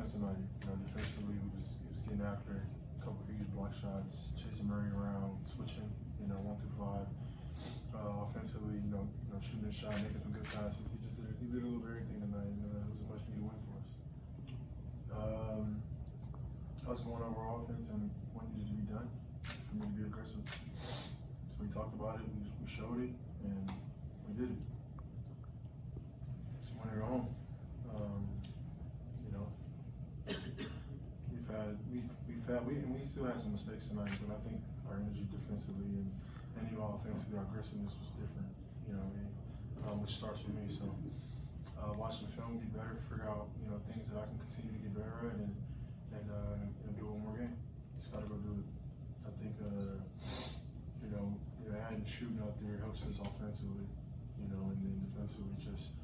defensive night. Defensively, he was getting after it. A couple of huge block shots, chasing Murray around, switching, 1 through 5. Offensively, shooting his shot, making some good passes. He did a little bit of everything tonight. It was a much needed win for us. Us going over our offense and what needed to be done for me to be aggressive. So we talked about it, we showed it, and we did it. Just went at home. We still had some mistakes tonight, but I think our energy defensively and even offensively, our aggressiveness was different. Which starts with me. So watch the film, get better, figure out things that I can continue to get better at, and do one more game. Just gotta go do it. I think adding shooting out there helps us offensively, and then defensively just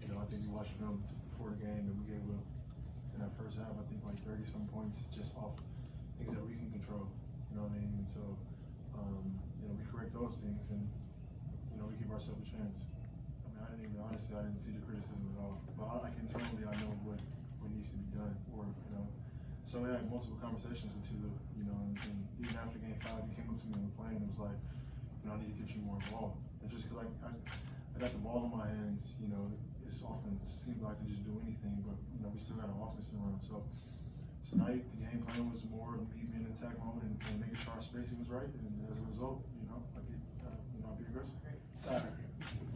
I think we watched film before the game and we gave up in that first half. I think like 30-some points just off things that we can control. And so we correct those things and we give ourselves a chance. I didn't see the criticism at all. But internally, I know what needs to be done. Or so I had multiple conversations with Tulu. And even after Game 5, he came up to me on the plane and was like, I need to get you more involved. And just because I got the ball in my hands, it's often it seems like I can just do anything, but we still got an offense to run. So tonight, the game plan was more of me being in attack mode and making sure our spacing was right. And as a result, I'll be aggressive.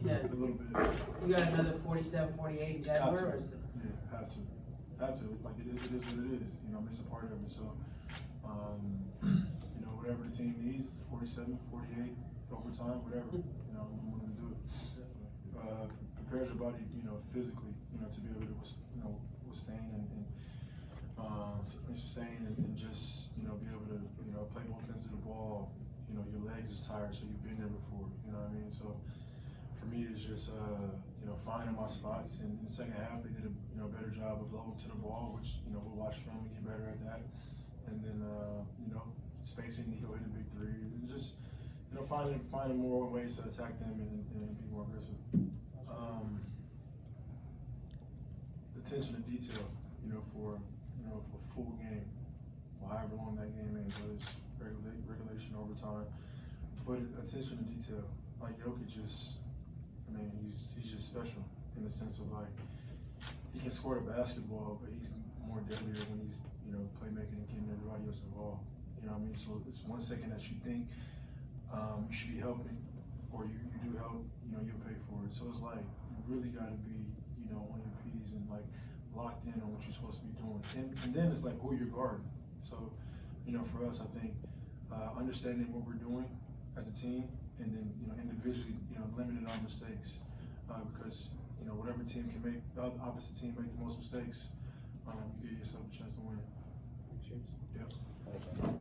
Yeah. A little bit. You got another 47, 48 in Denver? Yeah, have to. Like it is what it is. It's a part of it. So, whatever the team needs, 47, 48, overtime, whatever. I'm willing to do it. Definitely. Prepares your body, physically, to be able to, withstand and sustain and just, be able to, play both ends of the ball. Your legs is tired, so you've been there before. You know what I mean? So for me, it's just, finding my spots. And in the second half, they did a better job of loading to the ball, which, we'll watch film and get better at that. And then, spacing, he'll hit a big three. And just, finding more ways to attack them and be more aggressive. Attention to detail, for a full game, or however long that game is, whether it's regulation, overtime. But attention to detail, like Jokic he's just special in the sense of like he can score the basketball, but he's more deadlier when he's playmaking and getting everybody else involved. You know what I mean? So it's 1 second that you think you should be helping, or you do help, you'll pay for it. So it's like you really got to be on your P's and like locked in on what you're supposed to be doing. And then it's like who you're guarding. So for us, I think understanding what we're doing as a team, and then individually limiting our mistakes, because whatever team can make the opposite team make the most mistakes, you give yourself a chance to win. Cheers. Yep.